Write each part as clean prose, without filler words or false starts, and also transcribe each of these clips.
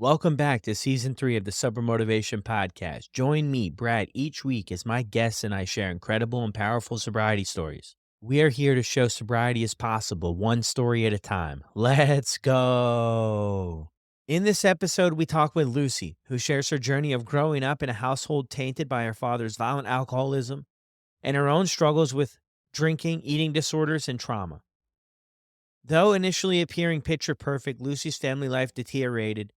Welcome back to season 3 of the Sober Motivation Podcast. Join me, Brad, each week as my guests and I share incredible and powerful sobriety stories. We are here to show sobriety is possible, one story at a time. Let's go. In this episode, we talk with Lucy, who shares her journey of growing up in a household tainted by her father's violent alcoholism and her own struggles with drinking, eating disorders, and trauma. Though initially appearing picture perfect, Lucy's family life deteriorated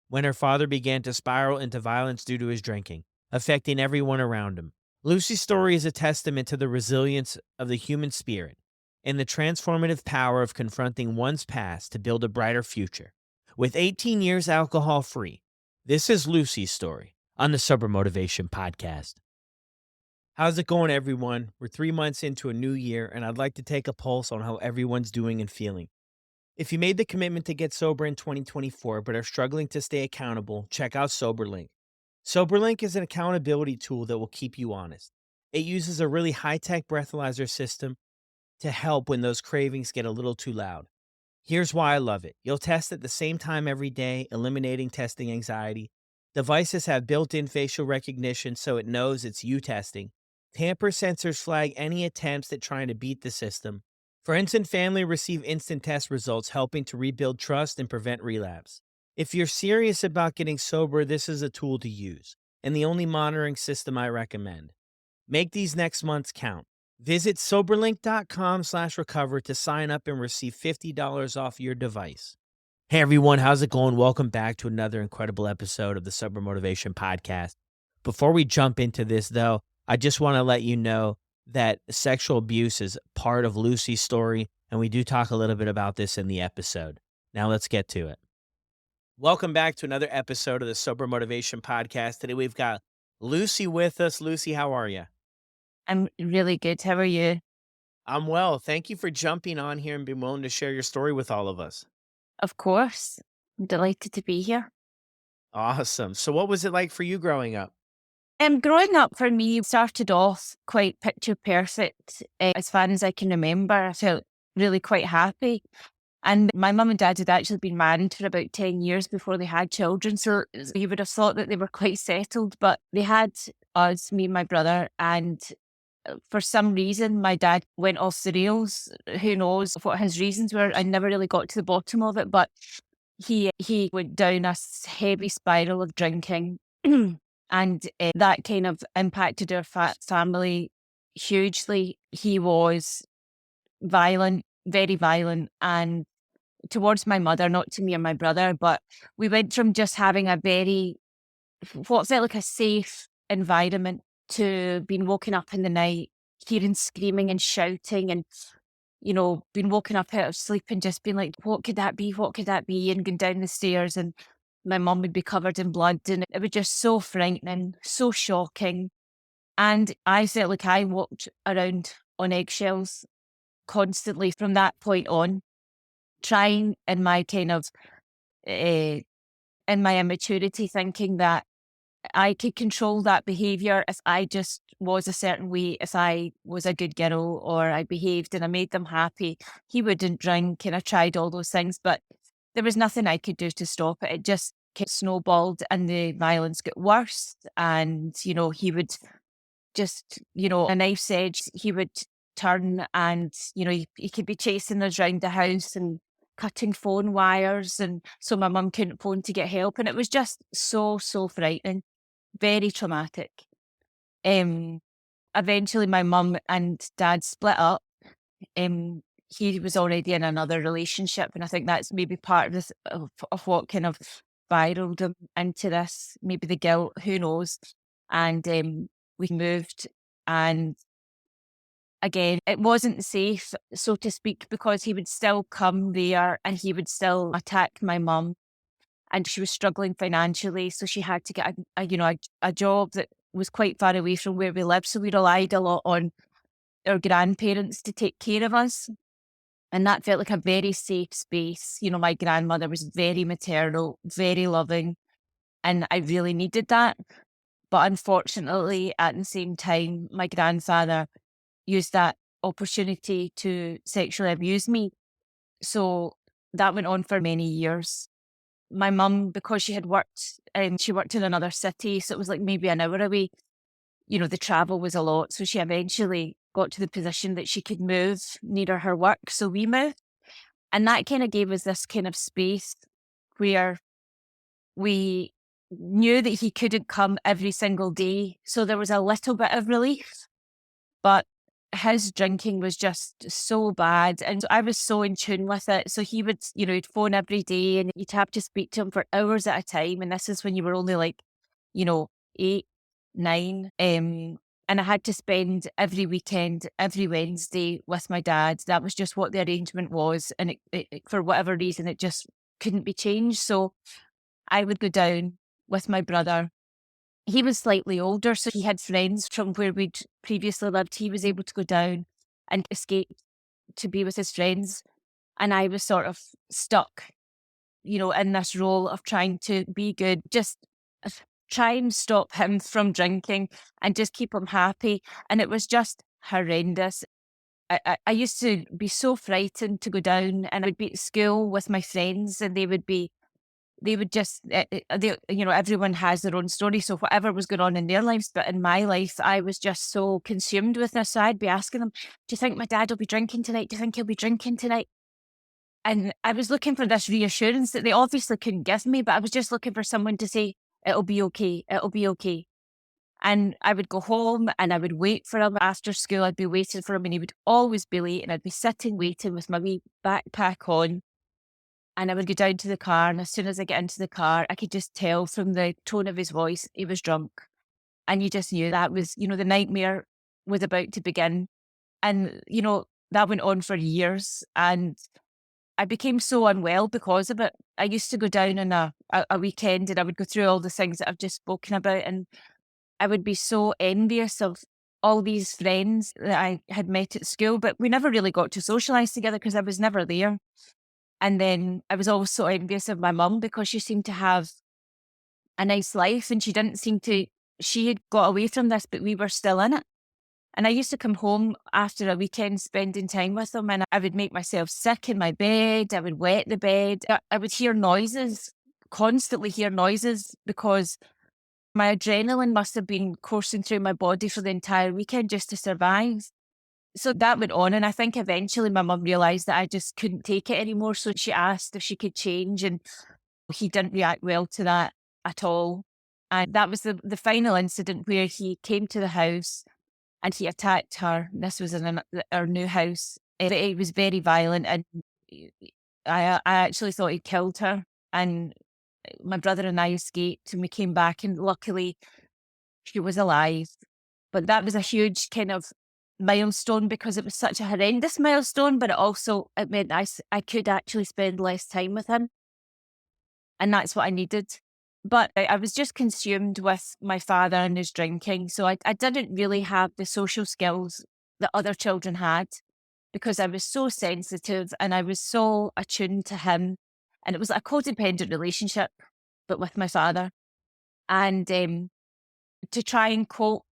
when her father began to spiral into violence due to his drinking, affecting everyone around him. Lucy's story is a testament to the resilience of the human spirit and the transformative power of confronting one's past to build a brighter future. With 18 years alcohol-free, this is Lucy's story on the Sober Motivation Podcast. How's it going, everyone? We're 3 months into a new year, and I'd like to take a pulse on how everyone's doing and feeling. If you made the commitment to get sober in 2024 but are struggling to stay accountable, check out SoberLink. SoberLink is an accountability tool that will keep you honest. It uses a really high-tech breathalyzer system to help when those cravings get a little too loud. Here's why I love it. You'll test at the same time every day, eliminating testing anxiety. Devices have built-in facial recognition so it knows it's you testing. Tamper sensors flag any attempts at trying to beat the system. Friends and family receive instant test results, helping to rebuild trust and prevent relapse. If you're serious about getting sober, this is a tool to use, and the only monitoring system I recommend. Make these next months count. Visit soberlink.com/recover to sign up and receive $50 off your device. Hey everyone, how's it going? Welcome back to another incredible episode of the Sober Motivation Podcast. Before we jump into this, though, I just want to let you know that sexual abuse is part of Lucy's story, and we do talk a little bit about this in the episode. Now let's get to it. Welcome back to another episode of the Sober Motivation Podcast. Today we've got Lucy with us. Lucy, how are you? I'm really good. How are you? I'm well. Thank you for jumping on here and being willing to share your story with all of us. Of course. I'm delighted to be here. Awesome. So what was it like for you growing up? Growing up for me started off quite picture perfect. As far as I can remember, I felt really quite happy. And my mum and dad had actually been married for about 10 years before they had children. So you would have thought that they were quite settled, but they had us, me and my brother. And for some reason, my dad went off the rails. Who knows what his reasons were? I never really got to the bottom of it, but he went down a heavy spiral of drinking, and that kind of impacted our family hugely. He was violent, very violent, and towards my mother, not to me and my brother, but we went from just having a very, what felt like a safe environment to being woken up in the night, hearing screaming and shouting and, being woken up out of sleep and just being like, what could that be? What could that be? And going down the stairs and my mum would be covered in blood and it was just so frightening, so shocking. And I felt like I walked around on eggshells constantly from that point on, trying in my kind of, in my immaturity, thinking that I could control that behaviour if I just was a certain way, if I was a good girl or I behaved and I made them happy. He wouldn't drink and I tried all those things, but there was nothing I could do to stop it. It just snowballed and the violence got worse. And, he would just, a knife's edge, he would turn and, he could be chasing us around the house and cutting phone wires. And so my mum couldn't phone to get help. And it was just so, so frightening. Very traumatic. Eventually my mum and dad split up. He was already in another relationship, and I think that's maybe part of this of what kind of spiraled him into this. Maybe the guilt, who knows? And we moved, and again, it wasn't safe, so to speak, because he would still come there and he would still attack my mum. And she was struggling financially, so she had to get a job that was quite far away from where we lived. So we relied a lot on our grandparents to take care of us, and that felt like a very safe space. My grandmother was very maternal, very loving, and I really needed that. But unfortunately, at the same time, my grandfather used that opportunity to sexually abuse me. So that went on for many years. my mum, because she had worked, she worked in another city, so it was like maybe an hour away. The travel was a lot. So she eventually got to the position that she could move nearer her work. So we moved. And that kind of gave us this kind of space where we knew that he couldn't come every single day. So there was a little bit of relief, but his drinking was just so bad. And I was so in tune with it. So he would, he'd phone every day and you'd have to speak to him for hours at a time. And this is when you were only like, 8, 9. And I had to spend every weekend, every Wednesday with my dad. That was just what the arrangement was. And for whatever reason, it just couldn't be changed. So I would go down with my brother. He was slightly older, so he had friends from where we'd previously lived. He was able to go down and escape to be with his friends. And I was sort of stuck, in this role of trying to be good, just try and stop him from drinking and just keep him happy. And it was just horrendous. I used to be so frightened to go down, and I would be at school with my friends and they would just, everyone has their own story. So whatever was going on in their lives, but in my life, I was just so consumed with this. So I'd be asking them, do you think my dad will be drinking tonight? Do you think he'll be drinking tonight? And I was looking for this reassurance that they obviously couldn't give me, but I was just looking for someone to say, it'll be okay. It'll be okay. And I would go home and I would wait for him after school. I'd be waiting for him and he would always be late, and I'd be sitting waiting with my wee backpack on. And I would go down to the car, and as soon as I get into the car, I could just tell from the tone of his voice, he was drunk. And you just knew that was, the nightmare was about to begin. And, that went on for years. And I became so unwell because of it. I used to go down on a weekend and I would go through all the things that I've just spoken about. And I would be so envious of all these friends that I had met at school, but we never really got to socialize together because I was never there. And then I was always so envious of my mum because she seemed to have a nice life and she had got away from this, but we were still in it. And I used to come home after a weekend spending time with them, and I would make myself sick in my bed. I would wet the bed. I would hear noises, constantly hear noises, because my adrenaline must have been coursing through my body for the entire weekend just to survive. So that went on, and I think eventually my mum realised that I just couldn't take it anymore, so she asked if she could change, and he didn't react well to that at all. And that was the final incident where he came to the house and he attacked her. This was in our new house. He was very violent, and I actually thought he killed her. And my brother and I escaped, and we came back, and luckily she was alive. But that was a huge kind of milestone because it was such a horrendous milestone, but it meant I could actually spend less time with him. And that's what I needed. But I was just consumed with my father and his drinking. So I didn't really have the social skills that other children had because I was so sensitive and I was so attuned to him. And it was a codependent relationship, but with my father. And to try and cope,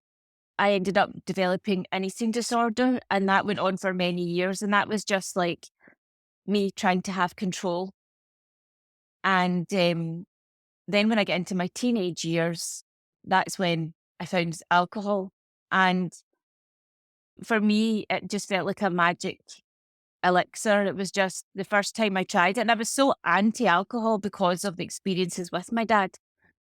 I ended up developing an eating disorder, and that went on for many years. And that was just like me trying to have control. And then when I get into my teenage years, that's when I found alcohol. And for me, it just felt like a magic elixir. It was just the first time I tried it. And I was so anti-alcohol because of the experiences with my dad.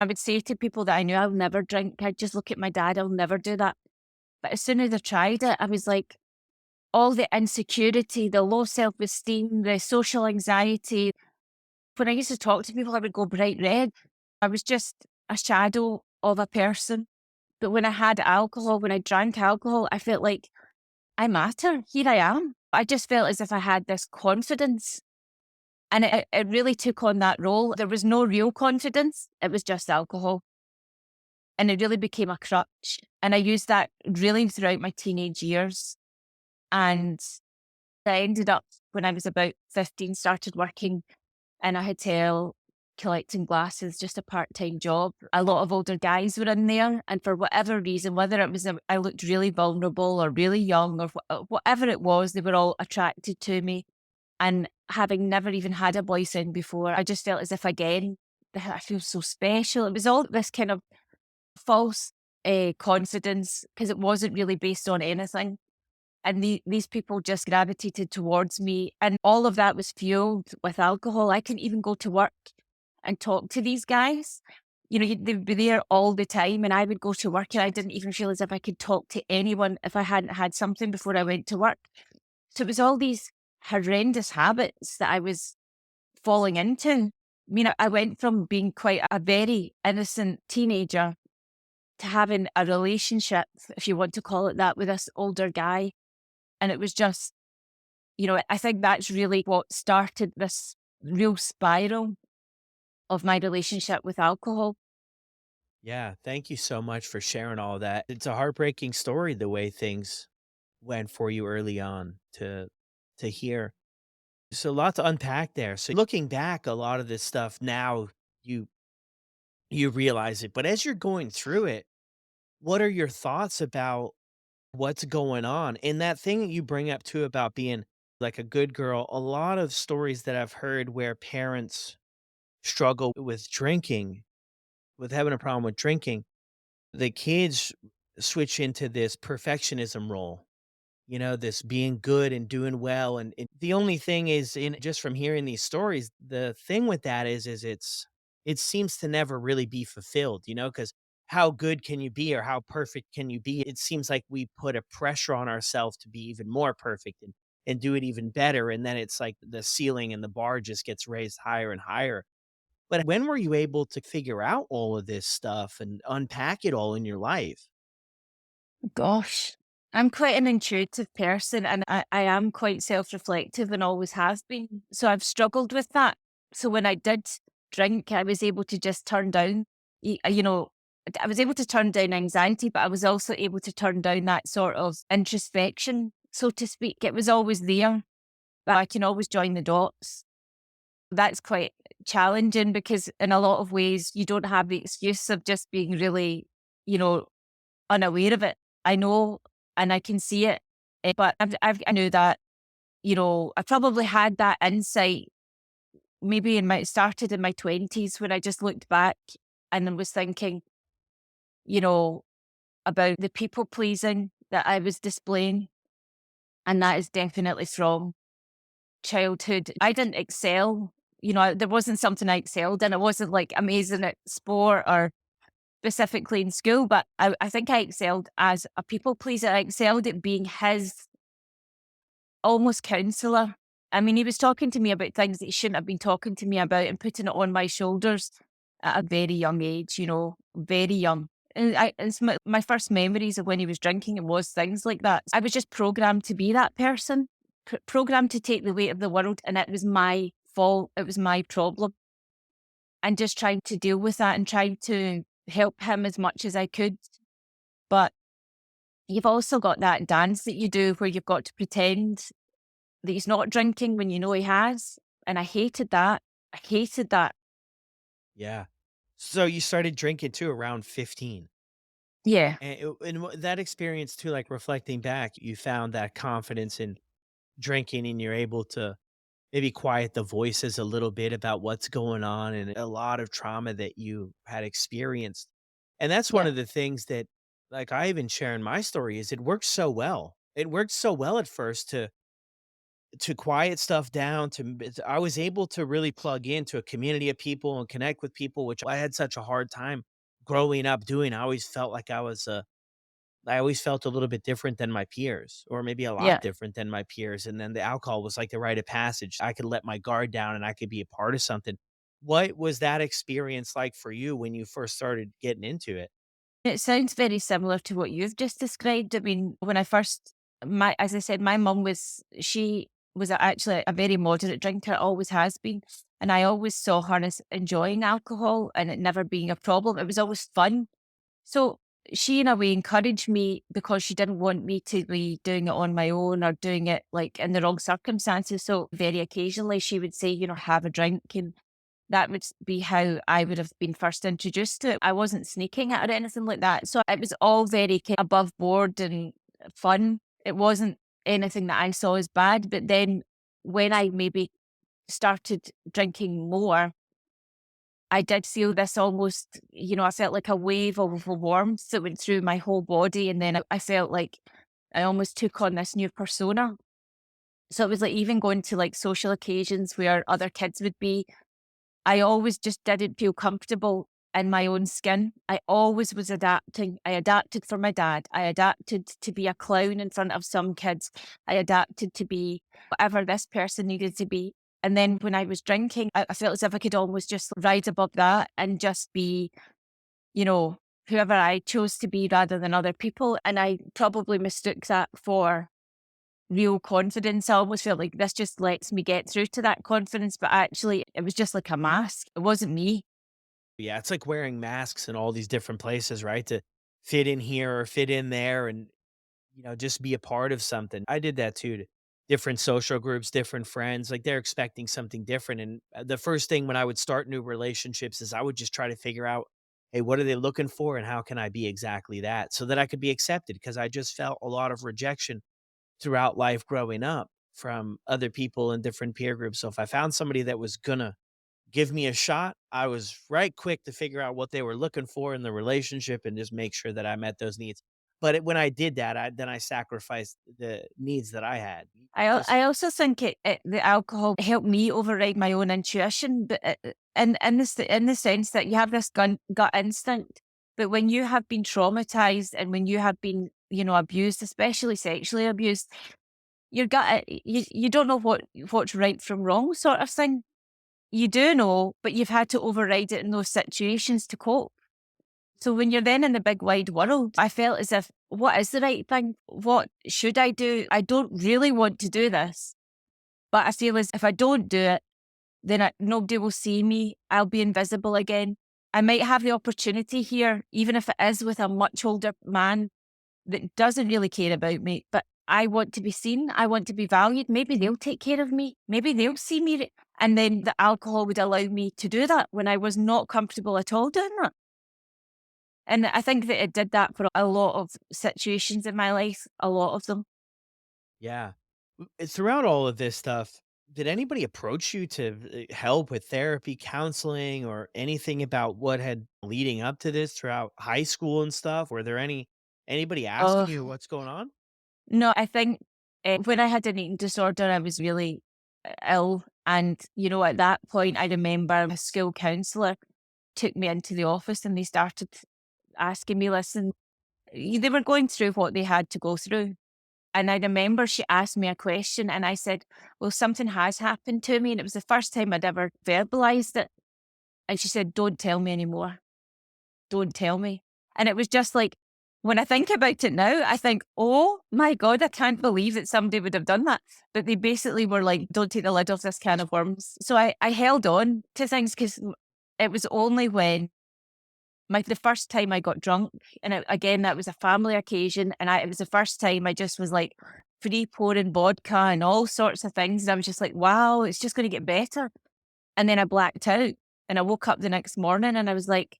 I would say to people that I knew, I'll never drink. I'd just look at my dad, I'll never do that. But as soon as I tried it, I was like, all the insecurity, the low self-esteem, the social anxiety. When I used to talk to people, I would go bright red. I was just a shadow of a person. But when I had alcohol, when I drank alcohol, I felt like I matter. Here I am. I just felt as if I had this confidence. And it really took on that role. There was no real confidence. It was just alcohol. And it really became a crutch. And I used that really throughout my teenage years. And I ended up, when I was about 15, started working in a hotel collecting glasses, just a part-time job. A lot of older guys were in there. And for whatever reason, whether it was I looked really vulnerable or really young or whatever it was, they were all attracted to me. And having never even had a boyfriend before, I just felt as if, again, that I feel so special. It was all this kind of false confidence because it wasn't really based on anything. And these people just gravitated towards me. And all of that was fueled with alcohol. I couldn't even go to work and talk to these guys. You know, they'd be there all the time, and I would go to work and I didn't even feel as if I could talk to anyone if I hadn't had something before I went to work. So it was all these horrendous habits that I was falling into. I mean, I went from being quite a very innocent teenager to having a relationship, if you want to call it that, with this older guy. And it was just, I think that's really what started this real spiral of my relationship with alcohol. Yeah, thank you so much for sharing all that. It's a heartbreaking story the way things went for you early on to hear. So a lot to unpack there. So looking back, a lot of this stuff now you you realize it, but as you're going through it, what are your thoughts about what's going on? And that thing that you bring up too about being like a good girl, a lot of stories that I've heard where parents struggle with drinking, with having a problem with drinking, the kids switch into this perfectionism role. You know, this being good and doing well, and the only thing is, in just from hearing these stories, the thing with that is it seems to never really be fulfilled, you know, because how good can you be or how perfect can you be? It seems like we put a pressure on ourselves to be even more perfect and do it even better, and then it's like the ceiling and the bar just gets raised higher and higher. But when were you able to figure out all of this stuff and unpack it all in your life? Gosh, I'm quite an intuitive person and I am quite self reflective and always have been. So I've struggled with that. So when I did drink, I was able to just turn down, you know, I was able to turn down anxiety, but I was also able to turn down that sort of introspection, so to speak. It was always there, but I can always join the dots. That's quite challenging because in a lot of ways you don't have the excuse of just being really, you know, unaware of it. I know and I can see it, but I knew that, I probably had that insight maybe started in my 20s when I just looked back and then was thinking, you know, about the people pleasing that I was displaying. And that is definitely from childhood. I didn't excel, there wasn't something I excelled in. I wasn't like amazing at sport or specifically in school, but I think I excelled as a people pleaser. I excelled at being his almost counselor. I mean, he was talking to me about things that he shouldn't have been talking to me about and putting it on my shoulders at a very young age, very young. And it's my first memories of when he was drinking, it was things like that. I was just programmed to be that person, programmed to take the weight of the world, and it was my fault. It was my problem. And just trying to deal with that and trying to help him as much as I could. But you've also got that dance that you do where you've got to pretend that he's not drinking when you know he has. And I hated that. I hated that. Yeah. So you started drinking too around 15. Yeah. And that experience too, like reflecting back, you found that confidence in drinking and you're able to maybe quiet the voices a little bit about what's going on and a lot of trauma that you had experienced. And that's one Yeah. of the things that, like I even share in my story, is it works so well. It worked so well at first to quiet stuff down, I was able to really plug into a community of people and connect with people, which I had such a hard time growing up doing. I always felt like I always felt a little bit different than my peers, or maybe a lot Yeah. different than my peers, and then the alcohol was like the rite of passage. I could let my guard down and I could be a part of something. What was that experience like for you when you first started getting into it? It sounds very similar to what you've just described. I mean, when I first, as I said, my mum she was actually a very moderate drinker, always has been. And I always saw her as enjoying alcohol and it never being a problem. It was always fun. So she, in a way, encouraged me because she didn't want me to be doing it on my own or doing it like in the wrong circumstances. So very occasionally she would say, have a drink. And that would be how I would have been first introduced to it. I wasn't sneaking it or anything like that. So it was all very above board and fun. It wasn't anything that I saw as bad. But then when I maybe started drinking more, I did feel this almost, I felt like a wave of warmth that went through my whole body. And then I felt like I almost took on this new persona. So it was like even going to like social occasions where other kids would be, I always just didn't feel comfortable in my own skin. I always was adapting. I adapted for my dad. I adapted to be a clown in front of some kids. I adapted to be whatever this person needed to be. And then when I was drinking, I felt as if I could almost just rise above that and just be, you know, whoever I chose to be rather than other people. And I probably mistook that for real confidence. I almost felt like this just lets me get through to that confidence, but actually it was just like a mask. It wasn't me. Yeah, it's like wearing masks in all these different places, right? To fit in here or fit in there and, just be a part of something. I did that too, to different social groups, different friends, like they're expecting something different. And the first thing when I would start new relationships is I would just try to figure out, hey, what are they looking for and how can I be exactly that so that I could be accepted? Because I just felt a lot of rejection throughout life growing up from other people in different peer groups. So if I found somebody that was gonna give me a shot, I was right quick to figure out what they were looking for in the relationship and just make sure that I met those needs. But when I did that, I sacrificed the needs that I had. Just I also think the alcohol helped me override my own intuition, but in the sense that you have this gut instinct, but when you have been traumatized and when you have been, abused, especially sexually abused, your gut, you don't know what's right from wrong, sort of thing. You do know, but you've had to override it in those situations to cope. So when you're then in the big wide world, I felt as if, what is the right thing? What should I do? I don't really want to do this, but I feel as if I don't do it, then nobody will see me. I'll be invisible again. I might have the opportunity here, even if it is with a much older man that doesn't really care about me, but I want to be seen. I want to be valued. Maybe they'll take care of me. Maybe they'll see me. And then the alcohol would allow me to do that when I was not comfortable at all doing that. And I think that it did that for a lot of situations in my life, a lot of them. yeah. Throughout all of this stuff, did anybody approach you to help with therapy, counseling, or anything about what had leading up to this throughout high school and stuff? Were there anybody asking Oh, you what's going on? no, I think when I had an eating disorder, I was really ill. And, at that point, I remember a school counsellor took me into the office and they started asking me, listen, they were going through what they had to go through. And I remember she asked me a question and I said, well, something has happened to me. And it was the first time I'd ever verbalized it. And she said, don't tell me anymore. Don't tell me. And it was just like, when I think about it now, I think, oh my God, I can't believe that somebody would have done that. But they basically were like, don't take the lid off this can of worms. So I held on to things because it was only when the first time I got drunk, and again, that was a family occasion, and it was the first time I just was like free pouring vodka and all sorts of things. And I was just like, wow, it's just going to get better. And then I blacked out and I woke up the next morning and I was like,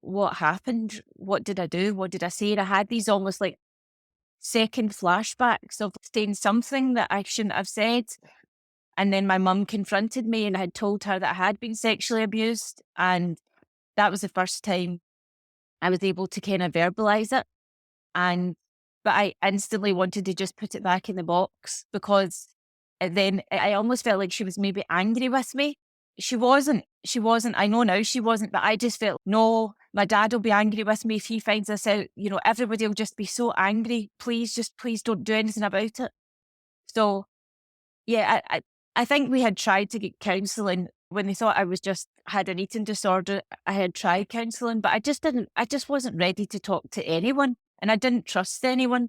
what happened? What did I do? What did I say? And I had these almost like second flashbacks of saying something that I shouldn't have said. And then my mum confronted me and I had told her that I had been sexually abused. And that was the first time I was able to kind of verbalize it. And but I instantly wanted to just put it back in the box because then I almost felt like she was maybe angry with me. She wasn't. She wasn't. I know now she wasn't, but I just felt, no, my dad will be angry with me if he finds this out. Everybody will just be so angry. Please don't do anything about it. So yeah, I think we had tried to get counselling when they thought I was just had an eating disorder. I had tried counselling, but I just didn't. I just wasn't ready to talk to anyone, and I didn't trust anyone,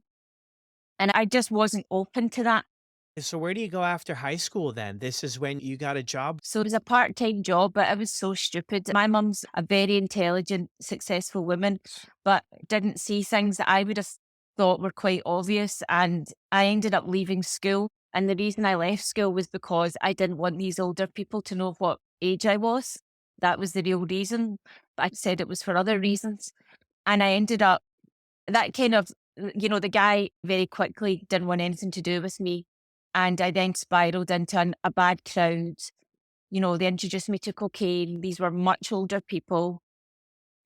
and I just wasn't open to that. So where do you go after high school then? This is when you got a job? So it was a part-time job, but it was so stupid. My mum's a very intelligent, successful woman, but didn't see things that I would have thought were quite obvious. And I ended up leaving school. And the reason I left school was because I didn't want these older people to know what age I was. That was the real reason. But I said it was for other reasons. And I ended up, that kind of, the guy very quickly didn't want anything to do with me. And I then spiraled into a bad crowd. They introduced me to cocaine. These were much older people.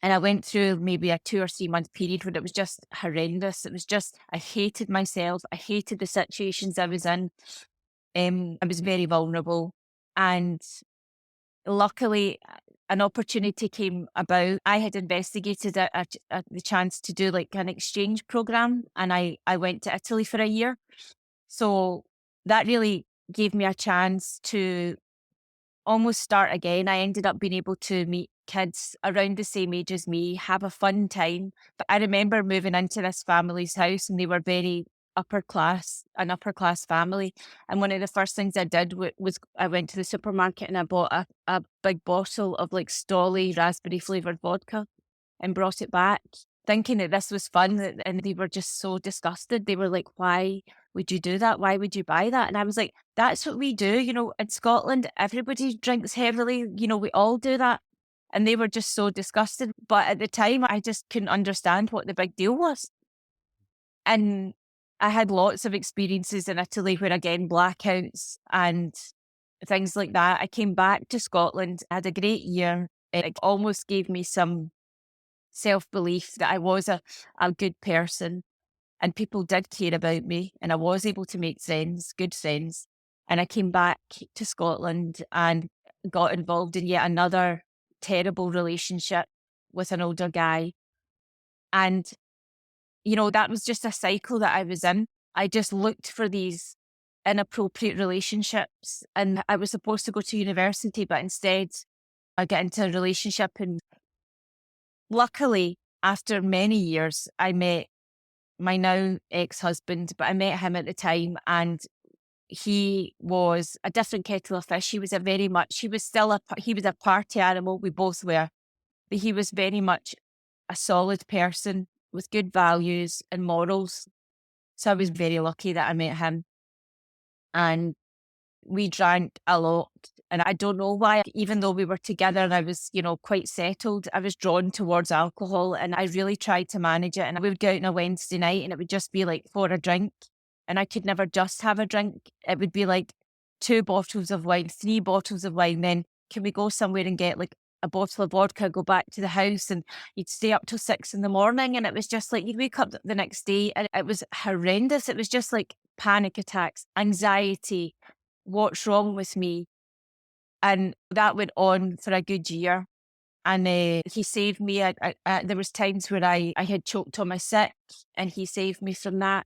And I went through maybe a 2 or 3 month period where it was just horrendous. It was just, I hated myself. I hated the situations I was in. I was very vulnerable. And luckily, an opportunity came about. I had investigated the chance to do like an exchange program, and I went to Italy for a year. So that really gave me a chance to almost start again. I ended up being able to meet kids around the same age as me, have a fun time. But I remember moving into this family's house and they were very an upper class family. And one of the first things I did was I went to the supermarket and I bought a big bottle of like Stolly raspberry flavored vodka and brought it back, thinking that this was fun. And they were just so disgusted. They were like, why would you do that? Why would you buy that? And I was like, that's what we do. In Scotland, everybody drinks heavily. We all do that. And they were just so disgusted. But at the time, I just couldn't understand what the big deal was. And I had lots of experiences in Italy where, again, blackouts and things like that. I came back to Scotland, I had a great year. It almost gave me some self belief that I was a good person and people did care about me and I was able to make friends, good friends. And I came back to Scotland and got involved in yet another terrible relationship with an older guy. And, that was just a cycle that I was in. I just looked for these inappropriate relationships and I was supposed to go to university, but instead I got into a relationship. And luckily, after many years, I met my now ex-husband, but I met him at the time and he was a different kettle of fish. He was he was a party animal. We both were, but he was very much a solid person with good values and morals. So I was very lucky that I met him and we drank a lot. And I don't know why, even though we were together and I was, quite settled, I was drawn towards alcohol and I really tried to manage it. And we would go out on a Wednesday night and it would just be like for a drink. And I could never just have a drink. It would be like 2 bottles of wine, 3 bottles of wine. Then can we go somewhere and get like a bottle of vodka, go back to the house and you'd stay up till 6 in the morning. And it was just like, you'd wake up the next day and it was horrendous. It was just like panic attacks, anxiety, what's wrong with me? And that went on for a good year. And he saved me. There was times where I had choked on my sick and he saved me from that.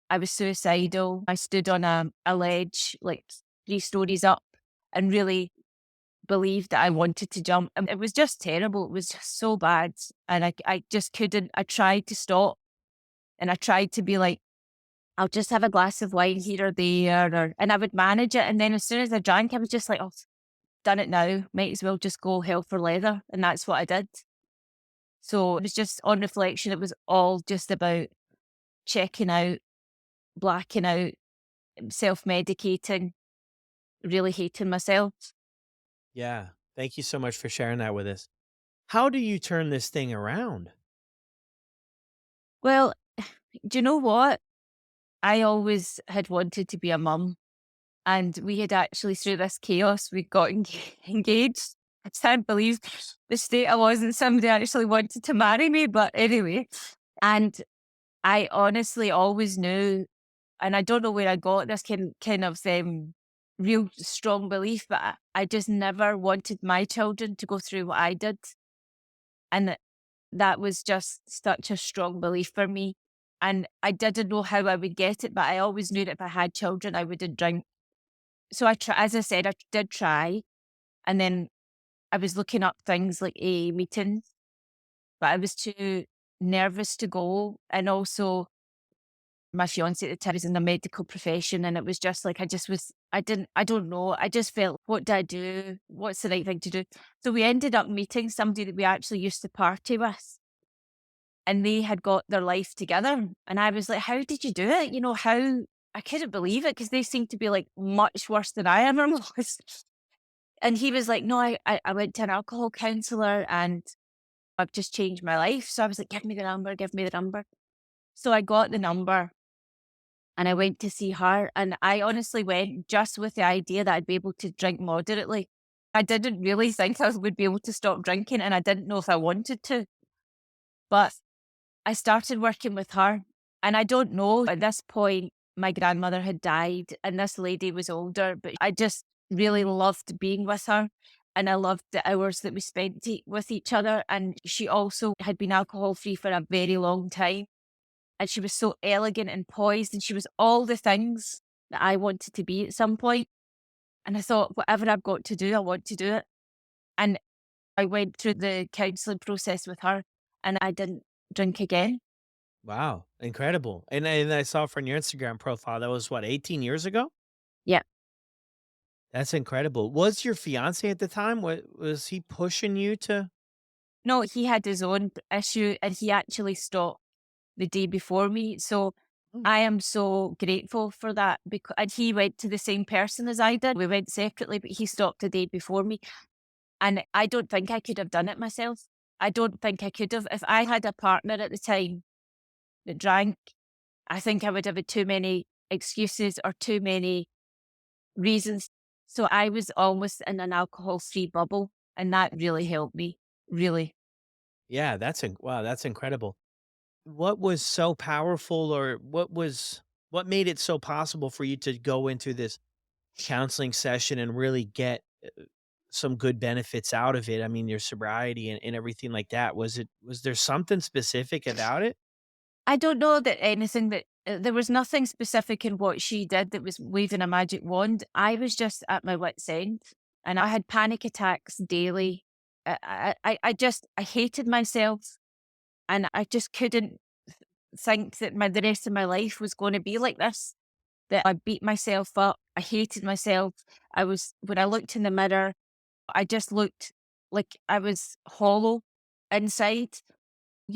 I was suicidal. I stood on a ledge, like 3 stories up and really believed that I wanted to jump. And it was just terrible. It was just so bad. And I just couldn't. I tried to stop and I tried to be like, I'll just have a glass of wine here or there, and I would manage it. And then as soon as I drank, I was just like, oh, done it now. Might as well just go hell for leather. And that's what I did. So it was just on reflection, it was all just about checking out, blacking out, self medicating, really hating myself. Yeah. Thank you so much for sharing that with us. How do you turn this thing around? Well, do you know what? I always had wanted to be a mum. And we had actually, through this chaos, we got engaged. I can't believe the state I was in. Somebody actually wanted to marry me. But anyway, and I honestly always knew, and I don't know where I got this kind of real strong belief, but I just never wanted my children to go through what I did. And that was just such a strong belief for me. And I didn't know how I would get it, but I always knew that if I had children, I wouldn't drink. So as I said, I did try. And then I was looking up things like AA meetings, but I was too nervous to go. And also my fiance at the time was in the medical profession. And it was just like, I don't know. I just felt, what do I do? What's the right thing to do? So we ended up meeting somebody that we actually used to party with. And they had got their life together. And I was like, how did you do it? How I couldn't believe it because they seemed to be like much worse than I ever was. And he was like, no, I went to an alcohol counselor and I've just changed my life. So I was like, give me the number, give me the number. So I got the number and I went to see her. And I honestly went just with the idea that I'd be able to drink moderately. I didn't really think I would be able to stop drinking, and I didn't know if I wanted to. But I started working with her, and I don't know, at this point, my grandmother had died, and this lady was older, but I just really loved being with her. And I loved the hours that we spent with each other. And she also had been alcohol free for a very long time. And she was so elegant and poised, and she was all the things that I wanted to be at some point. And I thought, whatever I've got to do, I want to do it. And I went through the counselling process with her, and I didn't drink again. Wow, incredible. And I saw from your Instagram profile, that was what, 18 years ago? Yeah. That's incredible. Was your fiancé at the time, was he pushing you to? No, he had his own issue, and he actually stopped the day before me. So Mm. I am so grateful for that, because and he went to the same person as I did. We went separately, but he stopped the day before me. And I don't think I could have done it myself. I don't think I could have. If I had a partner at the time that drank, I think I would have had too many excuses or too many reasons. So I was almost in an alcohol free bubble, and that really helped me. Really. Yeah, wow, that's incredible. What was so powerful, or what made it so possible for you to go into this counseling session and really get some good benefits out of it? I mean, your sobriety and everything like that. Was there something specific about it? I don't know that anything that there was nothing specific in what she did that was waving a magic wand. I was just at my wit's end, and I had panic attacks daily. I hated myself, and I just couldn't think that the rest of my life was going to be like this. That I beat myself up. I hated myself. When I looked in the mirror, I just looked like I was hollow inside.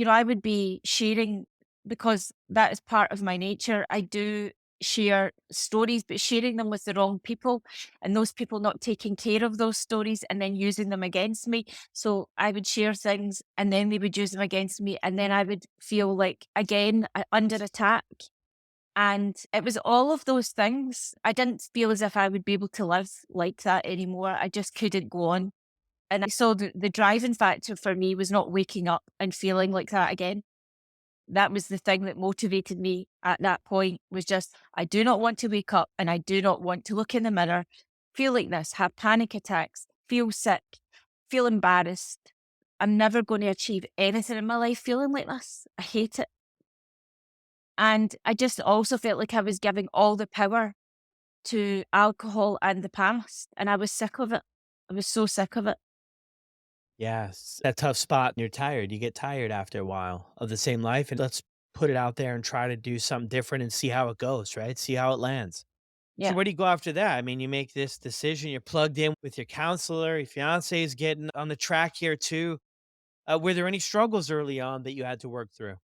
I would be sharing, because that is part of my nature. I do share stories, but sharing them with the wrong people, and those people not taking care of those stories and then using them against me. So I would share things, and then they would use them against me. And then I would feel like, again, under attack. And it was all of those things. I didn't feel as if I would be able to live like that anymore. I just couldn't go on. And I saw the driving factor for me was not waking up and feeling like that again. That was the thing that motivated me at that point, was just, I do not want to wake up, and I do not want to look in the mirror, feel like this, have panic attacks, feel sick, feel embarrassed. I'm never going to achieve anything in my life feeling like this. I hate it. And I just also felt like I was giving all the power to alcohol and the past. And I was sick of it. I was so sick of it. Yes, that tough spot, and you're tired. You get tired after a while of the same life, and let's put it out there and try to do something different and see how it goes, right? See how it lands. So Yeah. where do you go after that? I mean, you make this decision, you're plugged in with your counselor, your fiance is getting on the track here too. Were there any struggles early on that you had to work through?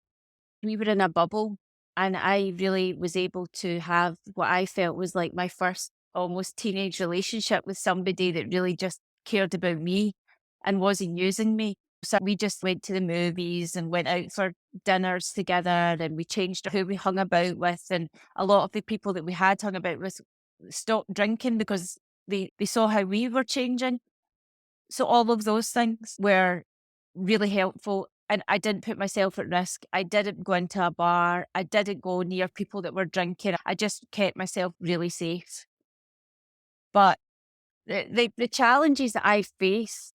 We were in a bubble, and I really was able to have what I felt was like my first almost teenage relationship with somebody that really just cared about me and wasn't using me. So we just went to the movies and went out for dinners together, and we changed who we hung about with. And a lot of the people that we had hung about with stopped drinking because they saw how we were changing. So all of those things were really helpful, and I didn't put myself at risk. I didn't go into a bar. I didn't go near people that were drinking. I just kept myself really safe. But the challenges that I faced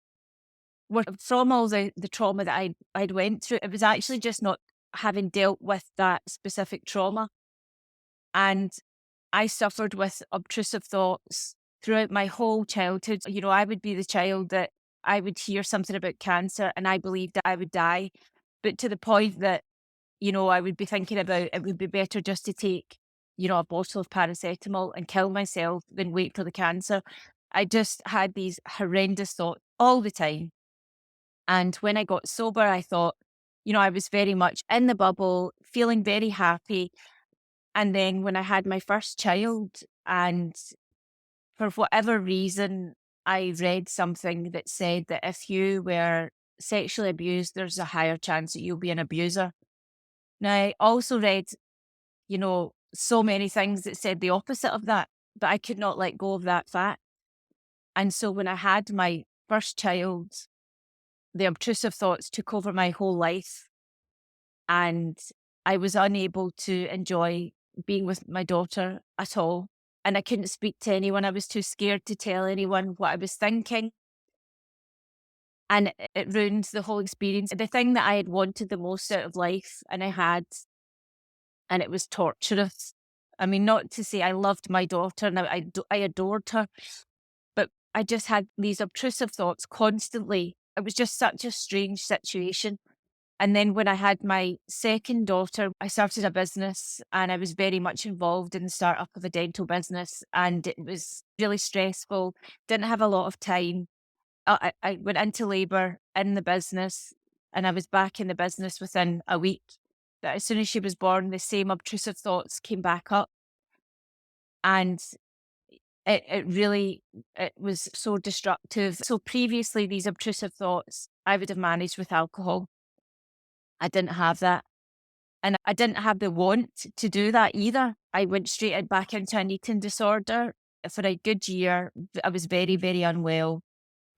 were from all the trauma that I'd went through. It was actually just not having dealt with that specific trauma. And I suffered with obtrusive thoughts throughout my whole childhood. I would be the child that I would hear something about cancer, and I believed that I would die, but to the point that, I would be thinking about it would be better just to take, a bottle of paracetamol and kill myself than wait for the cancer. I just had these horrendous thoughts all the time. And when I got sober, I thought, I was very much in the bubble, feeling very happy. And then when I had my first child, and for whatever reason, I read something that said that if you were sexually abused, there's a higher chance that you'll be an abuser. Now, I also read, so many things that said the opposite of that, but I could not let go of that fact. And so when I had my first child, the obtrusive thoughts took over my whole life, and I was unable to enjoy being with my daughter at all. And I couldn't speak to anyone. I was too scared to tell anyone what I was thinking. And it ruined the whole experience. The thing that I had wanted the most out of life, and I had, and it was torturous. I mean, not to say I loved my daughter and I adored her, but I just had these obtrusive thoughts constantly. It was just such a strange situation. And then when I had my second daughter, I started a business and I was very much involved in the startup of a dental business. And it was really stressful, didn't have a lot of time. I went into labour in the business and I was back in the business within a week. But as soon as she was born, the same obtrusive thoughts came back up. And it really, it was so destructive. So previously, these obtrusive thoughts, I would have managed with alcohol. I didn't have that. And I didn't have the want to do that either. I went straight back into an eating disorder for a good year. I was very, very unwell.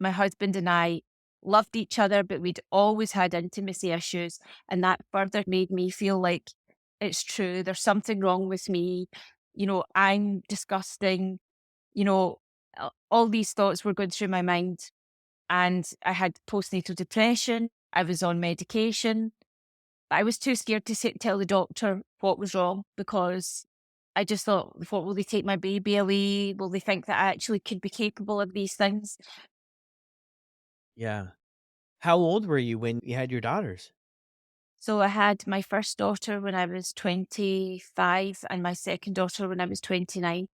My husband and I loved each other, but we'd always had intimacy issues. And that further made me feel like it's true. There's something wrong with me. I'm disgusting. All these thoughts were going through my mind. And I had postnatal depression. I was on medication. I was too scared to tell the doctor what was wrong because I just thought, what will they take my baby away? Will they think that I actually could be capable of these things? Yeah. How old were you when you had your daughters? So I had my first daughter when I was 25 and my second daughter when I was 29.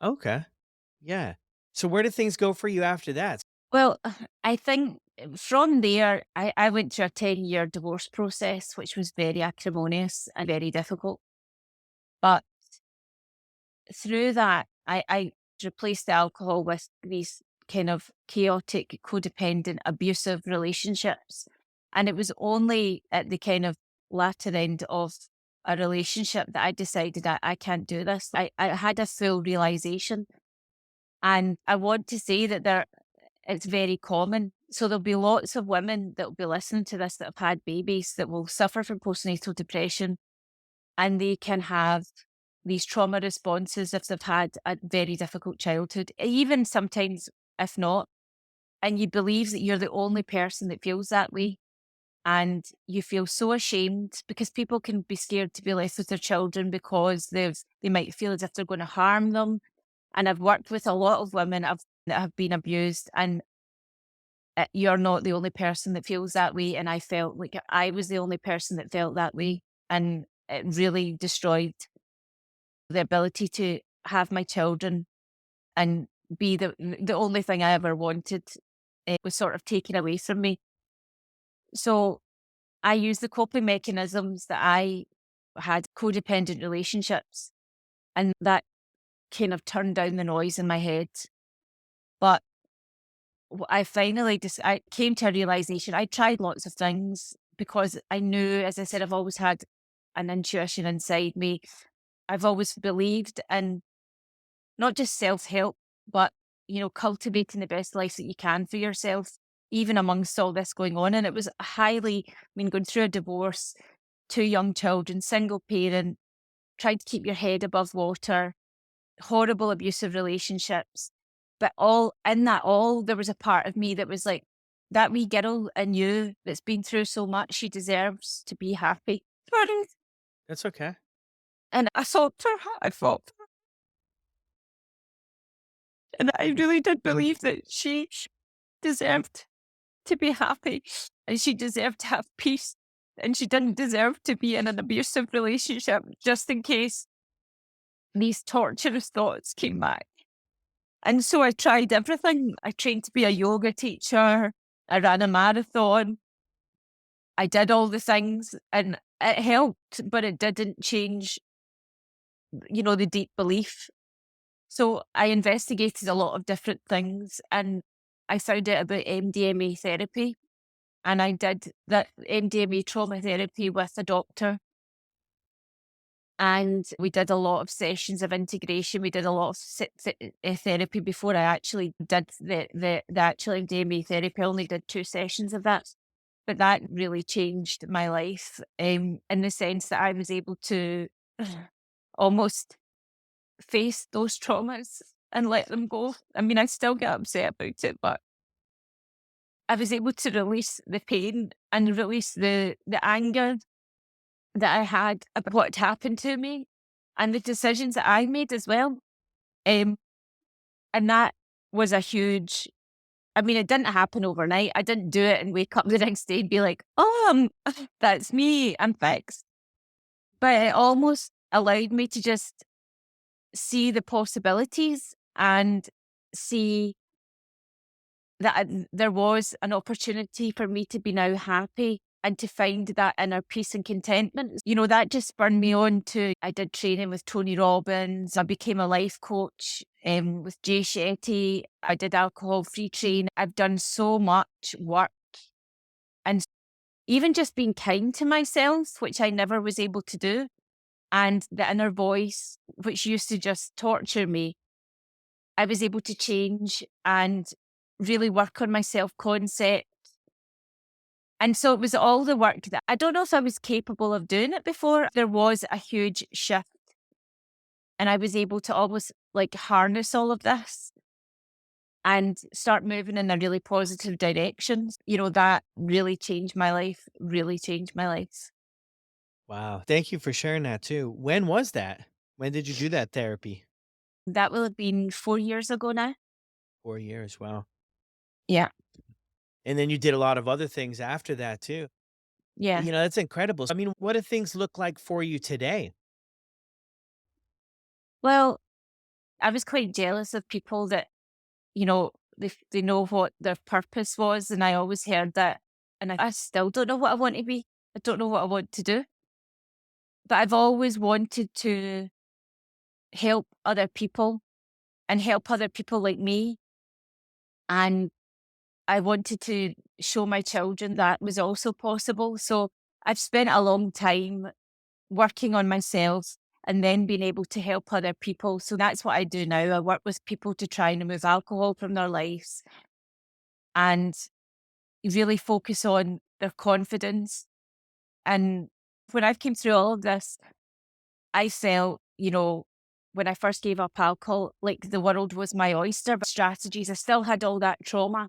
Okay. Yeah. So where did things go for you after that? Well, I think from there, I went through a 10-year divorce process, which was very acrimonious and very difficult. But through that, I replaced the alcohol with these kind of chaotic, codependent, abusive relationships. And it was only at the kind of latter end of a relationship that I decided I can't do this. I had a full realization. And I want to say that it's very common. So there'll be lots of women that will be listening to this that have had babies that will suffer from postnatal depression, and they can have these trauma responses if they've had a very difficult childhood, even sometimes if not. And you believe that you're the only person that feels that way. And you feel so ashamed because people can be scared to be left with their children because they might feel as if they're going to harm them. And I've worked with a lot of women that have been abused, and you're not the only person that feels that way. And I felt like I was the only person that felt that way. And it really destroyed the ability to have my children and be the only thing I ever wanted. It was sort of taken away from me. So I used the coping mechanisms that I had codependent relationships, and that kind of turned down the noise in my head. But I finally just I came to a realization. I tried lots of things because I knew, as I said, I've always had an intuition inside me. I've always believed in not just self-help, but, cultivating the best life that you can for yourself, even amongst all this going on. And it was going through a divorce, two young children, single parent, trying to keep your head above water, horrible abusive relationships. But there was a part of me that was like, that wee girl in you that's been through so much, she deserves to be happy. That's okay. And I thought, and I really did believe that she deserved to be happy and she deserved to have peace. And she didn't deserve to be in an abusive relationship just in case these torturous thoughts came back. And so I tried everything. I trained to be a yoga teacher. I ran a marathon. I did all the things and it helped, but it didn't change, the deep belief. So I investigated a lot of different things and I found out about MDMA therapy. And I did that MDMA trauma therapy with a doctor. And we did a lot of sessions of integration. We did a lot of therapy before I actually did the actual MDMA therapy. I only did 2 sessions of that. But that really changed my life, in the sense that I was able to almost face those traumas and let them go. I mean, I still get upset about it, but I was able to release the pain and release the anger that I had about what had happened to me and the decisions that I made as well. Um, and that was a huge, I mean, it didn't happen overnight. I didn't do it and wake up the next day and be like, oh, that's me, I'm fixed. But it almost allowed me to just see the possibilities and see that there was an opportunity for me to be now happy and to find that inner peace and contentment. You know, that just spurred me on to, I did training with Tony Robbins. I became a life coach with Jay Shetty. I did alcohol-free training. I've done so much work and even just being kind to myself, which I never was able to do. And the inner voice, which used to just torture me, I was able to change and really work on my self-concept. And so it was all the work that I don't know if I was capable of doing it before. There was a huge shift and I was able to almost like harness all of this and start moving in a really positive direction. You know, that really changed my life, really changed my life. Wow. Thank you for sharing that too. When was that? When did you do that therapy? That will have been 4 years ago now. 4 years. Wow. Yeah. And then you did a lot of other things after that too. Yeah. That's incredible. I mean, what do things look like for you today? Well, I was quite jealous of people that, you know, they know what their purpose was, and I always heard that, and I still don't know what I want to be. I don't know what I want to do, but I've always wanted to help other people and help other people like me, and I wanted to show my children that was also possible. So I've spent a long time working on myself and then being able to help other people. So that's what I do now. I work with people to try and remove alcohol from their lives and really focus on their confidence. And when I came through all of this, I felt, you know, when I first gave up alcohol, like the world was my oyster, but strategies, I still had all that trauma.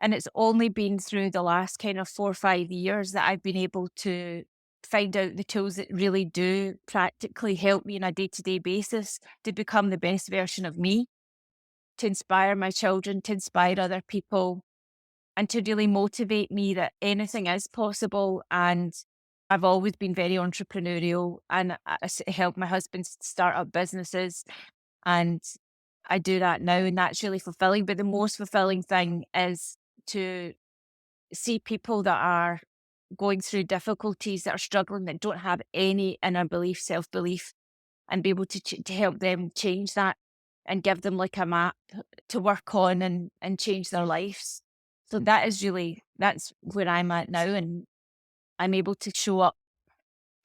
And it's only been through the last kind of 4 or 5 years that I've been able to find out the tools that really do practically help me on a day to day basis to become the best version of me, to inspire my children, to inspire other people, and to really motivate me that anything is possible. And I've always been very entrepreneurial and help my husband start up businesses. And I do that now, and that's really fulfilling. But the most fulfilling thing is to see people that are going through difficulties, that are struggling, that don't have any inner belief, self belief, and be able to help them change that and give them like a map to work on and change their lives. So that is really, that's where I'm at now. And I'm able to show up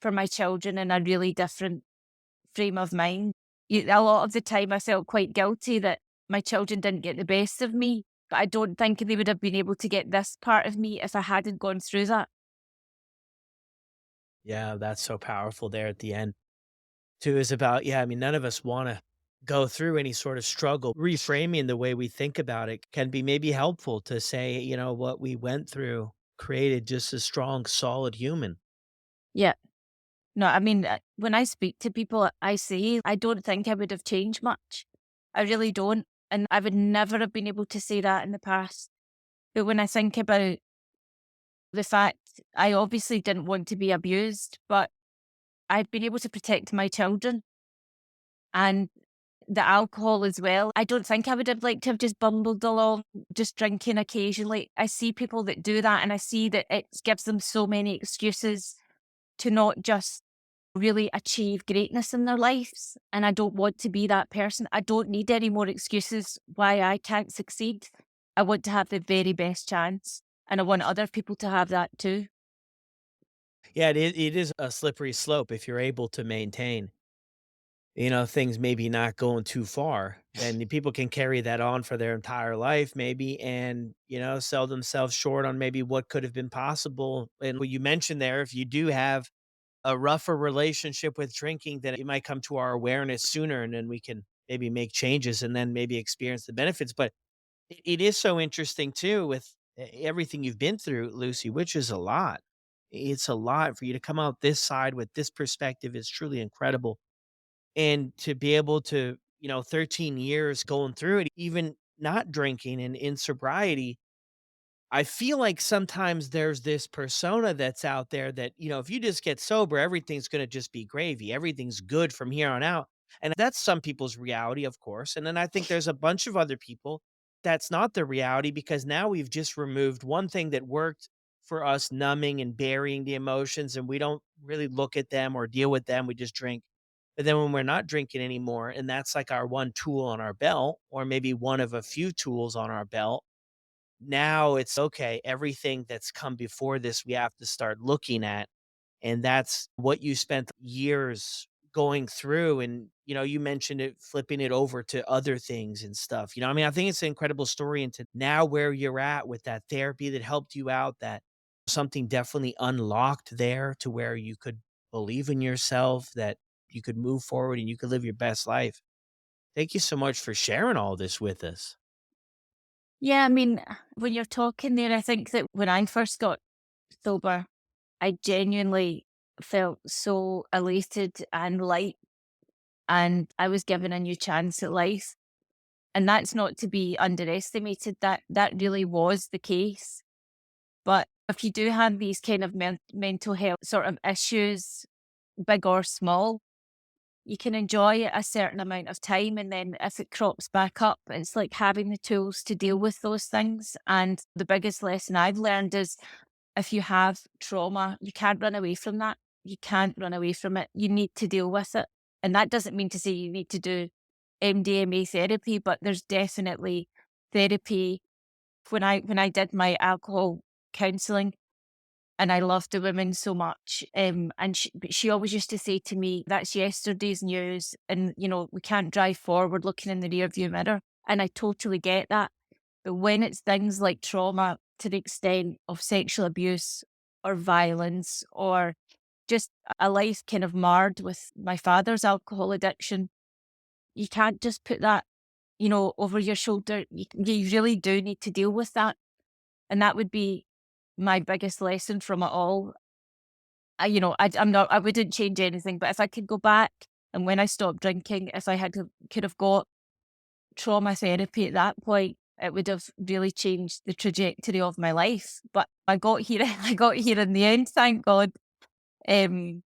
for my children in a really different frame of mind. A lot of the time I felt quite guilty that my children didn't get the best of me, but I don't think they would have been able to get this part of me if I hadn't gone through that. Yeah, that's so powerful there at the end. Too is about, yeah, I mean, none of us want to go through any sort of struggle. Reframing the way we think about it can be maybe helpful to say, what we went through created just a strong, solid human. Yeah. No, I mean, when I speak to people, I say, I don't think I would have changed much. I really don't. And I would never have been able to say that in the past. But when I think about the fact I obviously didn't want to be abused, but I've been able to protect my children and the alcohol as well. I don't think I would have liked to have just bumbled along, just drinking occasionally. I see people that do that and I see that it gives them so many excuses to not just really achieve greatness in their lives. And I don't want to be that person. I don't need any more excuses why I can't succeed. I want to have the very best chance. And I want other people to have that too. Yeah, it is a slippery slope if you're able to maintain, things maybe not going too far, then the people can carry that on for their entire life maybe and, sell themselves short on maybe what could have been possible. And what you mentioned there, if you do have a rougher relationship with drinking, then it might come to our awareness sooner and then we can maybe make changes and then maybe experience the benefits. But it is so interesting too with everything you've been through, Lucy, which is a lot. It's a lot for you to come out this side with this perspective is truly incredible. And to be able to, 13 years going through it, even not drinking and in sobriety, I feel like sometimes there's this persona that's out there that, if you just get sober, everything's going to just be gravy. Everything's good from here on out. And that's some people's reality, of course. And then I think there's a bunch of other people that's not the reality because now we've just removed one thing that worked for us, numbing and burying the emotions, and we don't really look at them or deal with them. We just drink. But then when we're not drinking anymore, and that's like our one tool on our belt, or maybe one of a few tools on our belt, now it's okay, everything that's come before this, we have to start looking at, and that's what you spent years going through, and, you mentioned it, flipping it over to other things and stuff, I mean, I think it's an incredible story into now where you're at with that therapy that helped you out, that something definitely unlocked there to where you could believe in yourself, that you could move forward and you could live your best life. Thank you so much for sharing all this with us. Yeah, I mean, when you're talking there, I think that when I first got sober, I genuinely felt so elated and light, and I was given a new chance at life. And that's not to be underestimated. That really was the case. But if you do have these kind of mental health sort of issues, big or small, you can enjoy it a certain amount of time. And then if it crops back up, it's like having the tools to deal with those things. And the biggest lesson I've learned is if you have trauma, you can't run away from that. You can't run away from it. You need to deal with it. And that doesn't mean to say you need to do MDMA therapy, but there's definitely therapy. When I did my alcohol counselling, and I loved the women so much. And she always used to say to me, "That's yesterday's news, and we can't drive forward looking in the rearview mirror." And I totally get that. But when it's things like trauma to the extent of sexual abuse or violence or just a life kind of marred with my father's alcohol addiction, you can't just put that, over your shoulder. You really do need to deal with that. And that would be my biggest lesson from it all. I wouldn't change anything, but if I could go back and when I stopped drinking, if I could have got trauma therapy at that point, it would have really changed the trajectory of my life. But I got here, I got here in the end, thank God. Um,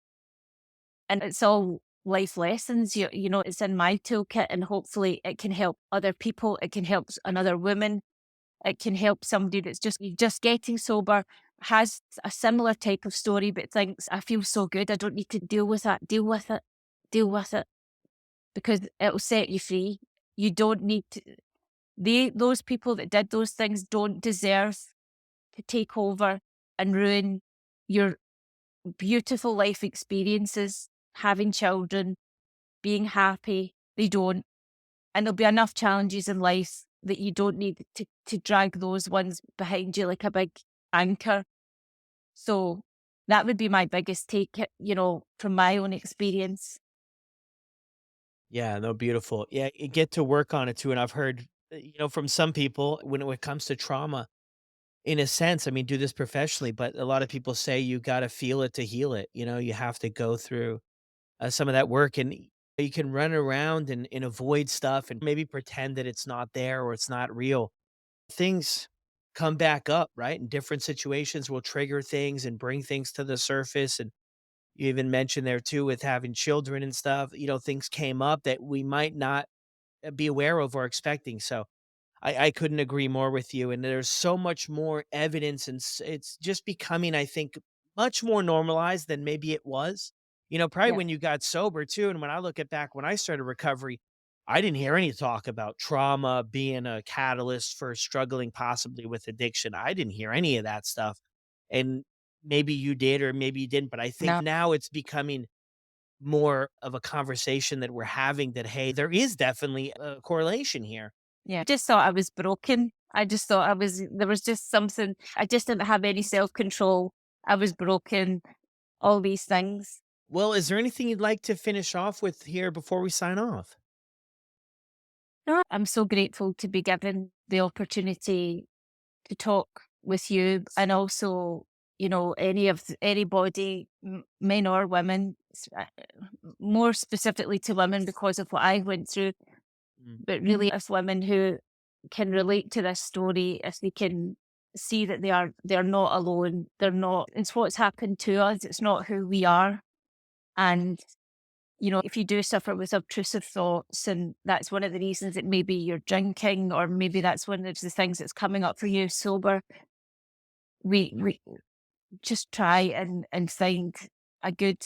and it's all life lessons. It's in my toolkit, and hopefully it can help other people. It can help another woman. It can help somebody that's just getting sober, has a similar type of story, but thinks, I feel so good. I don't need to deal with that. Deal with it. Deal with it because it'll set you free. You don't need to. Those people that did those things don't deserve to take over and ruin your beautiful life experiences, having children, being happy. They don't. And there'll be enough challenges in life that you don't need to drag those ones behind you like a big anchor. So that would be my biggest take, from my own experience. Yeah, no, beautiful. Yeah, you get to work on it too. And I've heard, from some people when it comes to trauma, in a sense, I mean, do this professionally, but a lot of people say you got to feel it to heal it. You have to go through some of that work and you can run around and avoid stuff and maybe pretend that it's not there or it's not real. Things come back up, right? And different situations will trigger things and bring things to the surface. And you even mentioned there too with having children and stuff, things came up that we might not be aware of or expecting. So I couldn't agree more with you. And there's so much more evidence, and it's just becoming, I think, much more normalized than maybe it was. Probably Yeah. when you got sober too. And when I look at back when I started recovery, I didn't hear any talk about trauma being a catalyst for struggling possibly with addiction. I didn't hear any of that stuff. And maybe you did or maybe you didn't, but I think No. now it's becoming more of a conversation that we're having that, hey, there is definitely a correlation here. Yeah. I just thought I was broken. I just thought there was just something, I just didn't have any self control. I was broken, all these things. Well, is there anything you'd like to finish off with here before we sign off? No, I'm so grateful to be given the opportunity to talk with you, and also, anybody, men or women, more specifically to women because of what I went through, Mm. but really if women who can relate to this story, if they can see that they're not alone, they're not, it's what's happened to us, it's not who we are. And if you do suffer with obtrusive thoughts, and that's one of the reasons that maybe you're drinking, or maybe that's one of the things that's coming up for you sober, we just try and find a good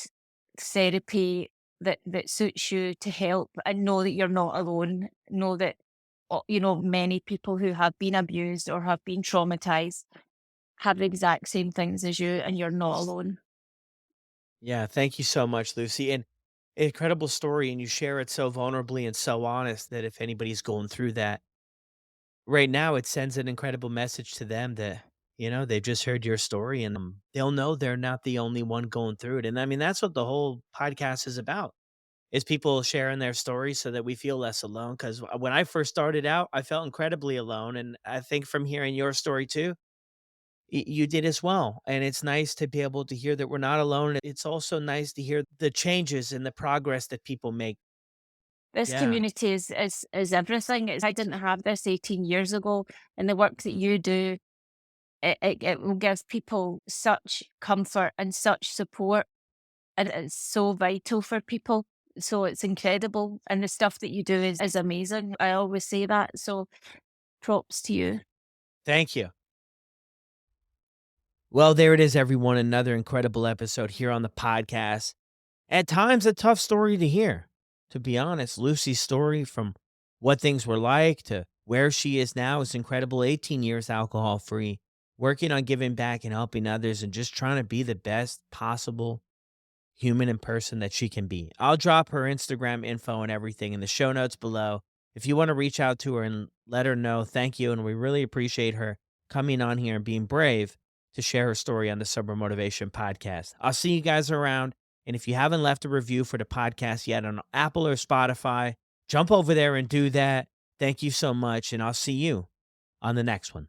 therapy that suits you to help, and know that you're not alone. Know that many people who have been abused or have been traumatized have the exact same things as you, and you're not alone. Yeah, thank you so much, Lucy. And incredible story, and you share it so vulnerably and so honest that if anybody's going through that right now, it sends an incredible message to them that, they've just heard your story and they'll know they're not the only one going through it. And I mean, that's what the whole podcast is about. Is people sharing their stories so that we feel less alone. Because when I first started out, I felt incredibly alone, and I think from hearing your story too, you did as well, and it's nice to be able to hear that we're not alone. It's also nice to hear the changes and the progress that people make. This Yeah. community is everything. I didn't have this 18 years ago, and the work that Mm. you do, it will give people such comfort and such support, and it's so vital for people. So it's incredible, and the stuff that you do is amazing. I always say that. So props to you. Thank you. Well, there it is, everyone. Another incredible episode here on the podcast. At times, a tough story to hear. To be honest, Lucy's story from what things were like to where she is now is incredible. 18 years alcohol free, working on giving back and helping others, and just trying to be the best possible human and person that she can be. I'll drop her Instagram info and everything in the show notes below. If you want to reach out to her and let her know, thank you. And we really appreciate her coming on here and being brave to share her story on the Sober Motivation podcast. I'll see you guys around. And if you haven't left a review for the podcast yet on Apple or Spotify, jump over there and do that. Thank you so much. And I'll see you on the next one.